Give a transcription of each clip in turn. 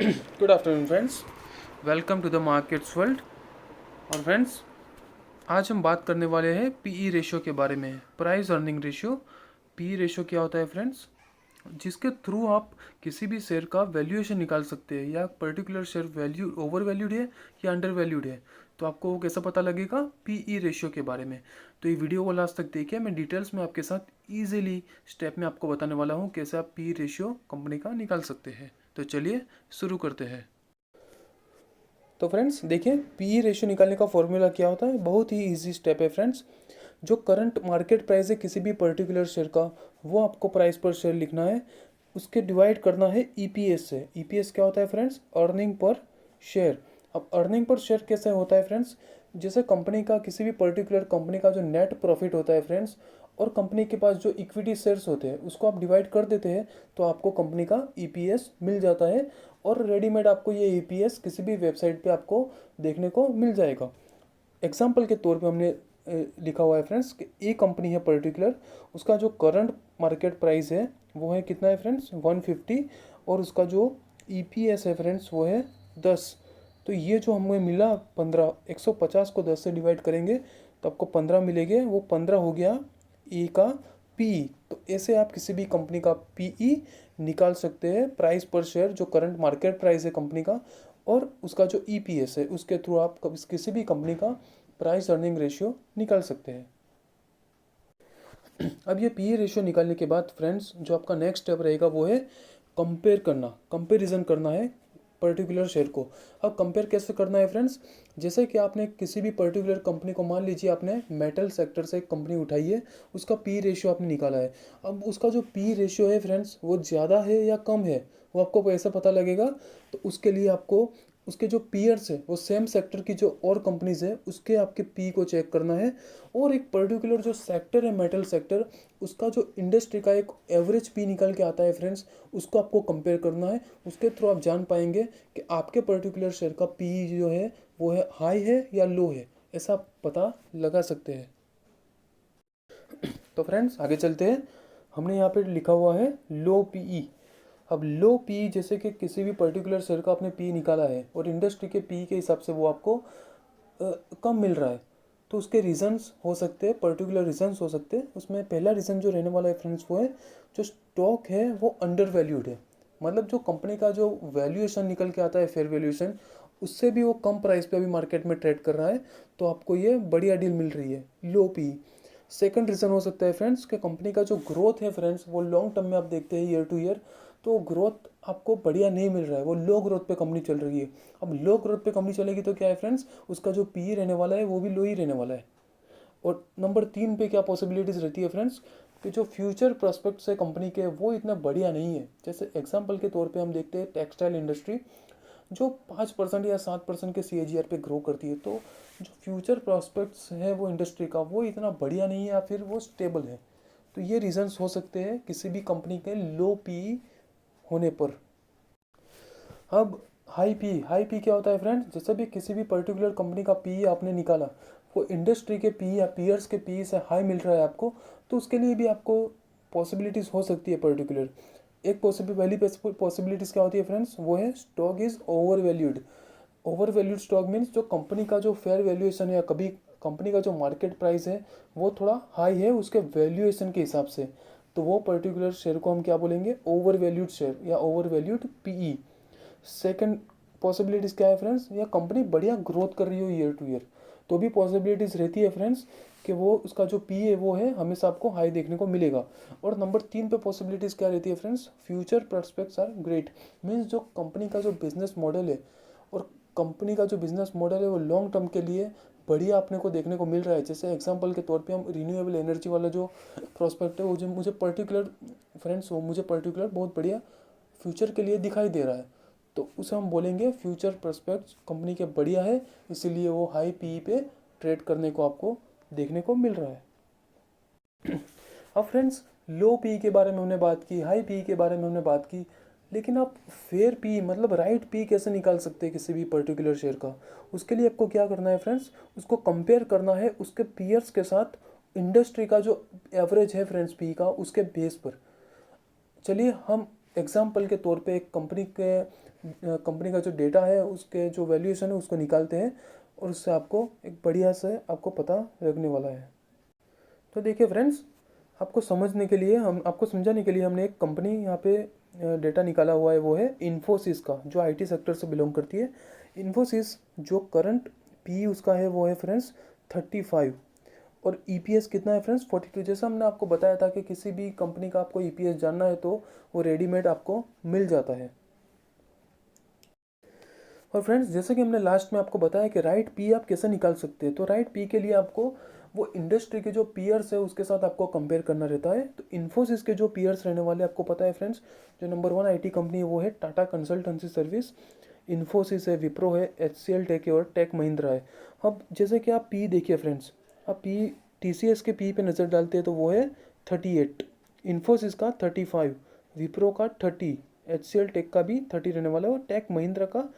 Good afternoon friends, welcome to the markets world. और friends, आज हम बात करने वाले हैं पीई रेशियो के बारे में। Price earning ratio. PE ratio क्या होता है फ्रेंड्स? जिसके थ्रू आप किसी भी शेयर का वैल्यूएशन निकाल सकते हैं, या particular share value over valued है या अंडर वैल्यूड है। तो आपको वो कैसा पता लगेगा? पीई रेशियो के बारे में। तो ये वीडियो को लास्ट तक देखिए, मैं डिटेल्स में आपके साथ ईजिली स्टेप में आपको बताने वाला हूँ कैसे आप पीई रेशियो कंपनी का निकाल सकते हैं। तो चलिए शुरू करते हैं। तो फ्रेंड्स देखिए, पीई रेशियो निकालने का फॉर्मूला क्या होता है। बहुत ही इजी स्टेप है फ्रेंड्स। जो करंट मार्केट प्राइस है किसी भी पर्टिकुलर शेयर का, वो आपको प्राइस पर शेयर लिखना है। उसके डिवाइड करना है ईपीएस से। ईपीएस क्या होता है फ्रेंड्स? Earning per share. अब अर्निंग पर शेयर कैसे होता है फ्रेंड्स? जैसे कंपनी का, किसी भी पर्टिकुलर कंपनी का जो नेट प्रॉफिट होता है फ्रेंड्स, और कंपनी के पास जो इक्विटी शेयर्स होते हैं उसको आप डिवाइड कर देते हैं, तो आपको कंपनी का ईपीएस मिल जाता है। और रेडीमेड आपको ये ईपीएस किसी भी वेबसाइट पे आपको देखने को मिल जाएगा। एग्जाम्पल के तौर पे हमने लिखा हुआ है फ्रेंड्स कि एक कंपनी है पर्टिकुलर, उसका जो करंट मार्केट प्राइस है वो है कितना है फ्रेंड्स? 150। और उसका जो ईपीएस है फ्रेंड्स वो है 10। तो ये जो हमें मिला 15, 150 को 10 से डिवाइड करेंगे तो आपको 15 मिलेंगे। वो 15 हो गया ई का पी। तो ऐसे आप किसी भी कंपनी का पीई निकाल सकते हैं, प्राइस पर शेयर, जो करंट मार्केट प्राइस है कंपनी का, और उसका जो ईपीएस है उसके थ्रू आप किसी भी कंपनी का प्राइस अर्निंग रेशियो निकाल सकते हैं। अब ये पीई रेशियो निकालने के बाद फ्रेंड्स, जो आपका नेक्स्ट स्टेप रहेगा वो है कंपेयर करना, कंपेरिजन करना है पर्टिकुलर शेयर को। अब कंपेयर कैसे करना है फ्रेंड्स? जैसे कि आपने किसी भी पर्टिकुलर कंपनी को, मान लीजिए आपने मेटल सेक्टर से एक कंपनी उठाई है, उसका पी रेशियो आपने निकाला है। अब उसका जो पी रेशियो है फ्रेंड्स, वो ज़्यादा है या कम है, वो आपको कैसे पता लगेगा? तो उसके लिए आपको उसके जो पीयर्स है, वो सेम सेक्टर की जो और कंपनीज है, उसके आपके पी को चेक करना है। और एक पर्टिकुलर जो सेक्टर है, मेटल सेक्टर, उसका जो इंडस्ट्री का एक एवरेज पी निकल के आता है फ्रेंड्स, उसको आपको कंपेयर करना है। उसके थ्रू आप जान पाएंगे कि आपके पर्टिकुलर शेयर का पी जो है वो है हाई है या लो है। ऐसा आप पता लगा सकते हैं। तो फ्रेंड्स आगे चलते हैं। हमने यहाँ पे लिखा हुआ है लो पीई। अब लो पी, जैसे कि किसी भी पर्टिकुलर शेयर का आपने पी निकाला है और इंडस्ट्री के पी के हिसाब से वो आपको कम मिल रहा है, तो उसके रीजंस हो सकते हैं, पर्टिकुलर रीजंस हो सकते हैं। उसमें पहला रीज़न जो रहने वाला है फ्रेंड्स वो है, जो स्टॉक है वो अंडर वैल्यूड है। मतलब जो कंपनी का जो वैल्यूएशन निकल के आता है, फेयर वैल्यूएशन, उससे भी वो कम प्राइस पे अभी मार्केट में ट्रेड कर रहा है, तो आपको ये बढ़िया डील मिल रही है, लो पी। सेकंड रीज़न हो सकता है फ्रेंड्स कि कंपनी का जो ग्रोथ है फ्रेंड्स, वो लॉन्ग टर्म में आप देखते हैं ईयर टू ईयर, तो ग्रोथ आपको बढ़िया नहीं मिल रहा है, वो लो ग्रोथ पे कंपनी चल रही है। अब लो ग्रोथ पे कंपनी चलेगी तो क्या है फ्रेंड्स, उसका जो पी रहने वाला है वो भी लो ही रहने वाला है। और नंबर 3 पे क्या पॉसिबिलिटीज़ रहती है फ्रेंड्स, कि जो फ्यूचर प्रोस्पेक्ट्स है कंपनी के वो इतना बढ़िया नहीं है। जैसे एग्जांपल के तौर पे हम देखते हैं टेक्सटाइल इंडस्ट्री, जो 5% या 7% के सीएजीआर पे ग्रो करती है, तो जो फ्यूचर प्रोस्पेक्ट्स है वो इंडस्ट्री का, वो इतना बढ़िया नहीं है या फिर वो स्टेबल है। तो ये रीजंस हो सकते हैं किसी भी कंपनी के लो पी होने पर। अब हाई पी क्या होता है फ्रेंड्स? जैसे भी किसी भी पर्टिकुलर कंपनी का पी आपने निकाला, वो इंडस्ट्री के पी या पीयर्स के पी से हाई मिल रहा है आपको, तो उसके लिए भी आपको पॉसिबिलिटीज़ हो सकती है पर्टिकुलर। एक पहली पॉसिबिलिटीज़ क्या होती है फ्रेंड्स? वो है stock is over valued. Over valued stock means जो कंपनी का जो फेयर वैल्यूएशन है, या कभी कंपनी का जो मार्केट प्राइस है वो थोड़ा हाई है उसके वैल्यूएशन के हिसाब से, तो वो पर्टिकुलर शेयर को हम क्या बोलेंगे? ओवर वैल्यूड शेयर या overvalued PE. Second possibilities क्या है फ्रेंड्स? या कंपनी बढ़िया ग्रोथ कर रही हो ईयर टू ईयर, तो भी पॉसिबिलिटीज़ रहती है फ्रेंड्स कि वो उसका जो पी है वो है हमेशा आपको हाई देखने को मिलेगा। और नंबर 3 पे पॉसिबिलिटीज़ क्या रहती है friends? Future prospects are great. Means जो कंपनी का जो बिजनेस मॉडल है, और कंपनी का जो बिजनेस मॉडल है वो लॉन्ग टर्म के लिए बढ़िया अपने को देखने को मिल रहा है। जैसे एग्जांपल के तौर पे हम रिन्यूएबल एनर्जी वाला जो प्रोस्पेक्ट है, वो जो मुझे पर्टिकुलर फ्रेंड्स, वो मुझे पर्टिकुलर बहुत बढ़िया फ्यूचर के लिए दिखाई दे रहा है, तो उसे हम बोलेंगे फ्यूचर प्रोस्पेक्ट्स कंपनी के बढ़िया है, इसीलिए वो हाई पी पे ट्रेड करने को आपको देखने को मिल रहा है। अब फ्रेंड्स, लो पी के बारे में हमने बात की, हाई पी के बारे में हमने बात की, लेकिन आप फेयर पी मतलब राइट पी कैसे निकाल सकते हैं किसी भी पर्टिकुलर शेयर का? उसके लिए आपको क्या करना है फ्रेंड्स? उसको कंपेयर करना है उसके पीयर्स के साथ, इंडस्ट्री का जो एवरेज है फ्रेंड्स पी का, उसके बेस पर। चलिए हम एग्जाम्पल के तौर पे एक कंपनी का जो डेटा है उसके जो वैल्यूएशन है उसको निकालते हैं, और उससे आपको एक बढ़िया से आपको पता लगने वाला है। तो देखिए फ्रेंड्स, आपको समझाने के लिए हमने एक कंपनी यहाँ पे डेटा निकाला हुआ है, वो है इन्फोसिस का, जो आईटी सेक्टर से बिलोंग करती है। इन्फोसिस जो करंट पी उसका है वो है फ्रेंड्स 35, और ईपीएस कितना है फ्रेंड्स 42। जैसा हमने आपको बताया था कि किसी भी कंपनी का आपको ईपीएस जानना है तो वो रेडीमेड आपको मिल जाता है। और फ्रेंड्स, जैसे कि हमने लास्ट में आपको बताया कि राइट पी आप कैसे निकाल सकते हैं, तो राइट पी के लिए आपको वो इंडस्ट्री के जो पीयर्स है उसके साथ आपको कंपेयर करना रहता है। तो इन्फोसिस के जो पीयर्स रहने वाले आपको पता है फ्रेंड्स, जो नंबर 1 आईटी कंपनी है वो है टाटा कंसल्टेंसी सर्विस, इन्फोसिस है, विप्रो है, एचसीएल टेक है और टेक महिंद्रा है। अब जैसे कि आप पी देखिए फ्रेंड्स, आप पी टीसीएस के पी पे नज़र डालते हैं तो वो है 38, इन्फोसिस का 35, विप्रो का 30, एचसीएल टेक का भी 30 रहने वाला है, और टेक महिंद्रा का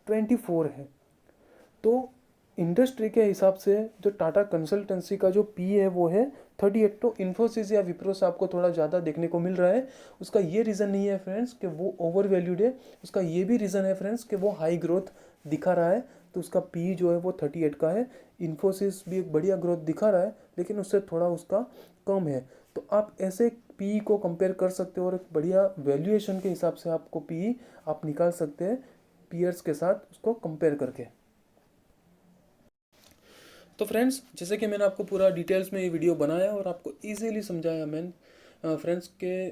24 है। तो इंडस्ट्री के हिसाब से जो टाटा कंसल्टेंसी का जो पी है वो है 38। तो इन्फोसिस या विप्रो से आपको थोड़ा ज़्यादा देखने को मिल रहा है। उसका ये रीज़न नहीं है फ्रेंड्स कि वो ओवर वैल्यूड है, उसका ये भी रीज़न है फ्रेंड्स कि वो हाई ग्रोथ दिखा रहा है, तो उसका पी जो है वो 38 का है। इन्फोसिस भी एक बढ़िया ग्रोथ दिखा रहा है, लेकिन उससे थोड़ा उसका कम है। तो आप ऐसे पी को कंपेयर कर सकते हो, और एक बढ़िया वैल्यूएशन के हिसाब से आपको पी आप निकाल सकते हैं पीयर्स के साथ उसको कंपेयर करके। तो फ्रेंड्स, जैसे कि मैंने आपको पूरा डिटेल्स में ये वीडियो बनाया और आपको इजीली समझाया मैंने फ्रेंड्स के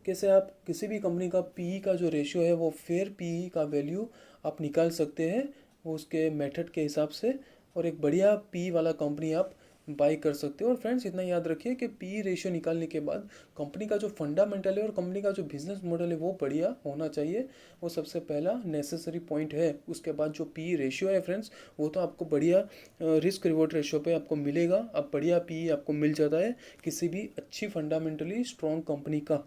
कैसे आप किसी भी कंपनी का पी का जो रेशियो है वो फेयर पी का वैल्यू आप निकाल सकते हैं वो उसके मेथड के हिसाब से, और एक बढ़िया पी वाला कंपनी आप बाई कर सकते हो। और फ्रेंड्स, इतना याद रखिए कि पी रेशियो निकालने के बाद कंपनी का जो फंडामेंटल है और कंपनी का जो बिजनेस मॉडल है वो बढ़िया होना चाहिए। वो सबसे पहला नेसेसरी पॉइंट है। उसके बाद जो पी रेशियो है फ्रेंड्स, वो तो आपको बढ़िया रिस्क रिवॉर्ड रेशियो पे आपको मिलेगा। अब बढ़िया पी आपको मिल जाता है किसी भी अच्छी फंडामेंटली स्ट्रॉन्ग कंपनी का।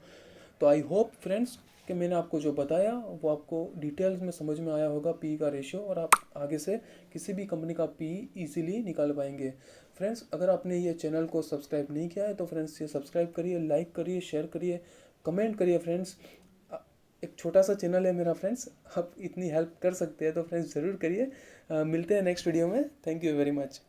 तो आई होप फ्रेंड्स कि मैंने आपको जो बताया वो आपको डिटेल्स में समझ में आया होगा पी का रेशियो, और आप आगे से किसी भी कंपनी का पी इजीली निकाल पाएंगे। फ्रेंड्स, अगर आपने ये चैनल को सब्सक्राइब नहीं किया है तो फ्रेंड्स ये सब्सक्राइब करिए, लाइक करिए, शेयर करिए, कमेंट करिए फ्रेंड्स। एक छोटा सा चैनल है मेरा फ्रेंड्स, आप इतनी हेल्प कर सकते हैं तो फ्रेंड्स ज़रूर करिए। मिलते हैं नेक्स्ट वीडियो में। Thank you very much.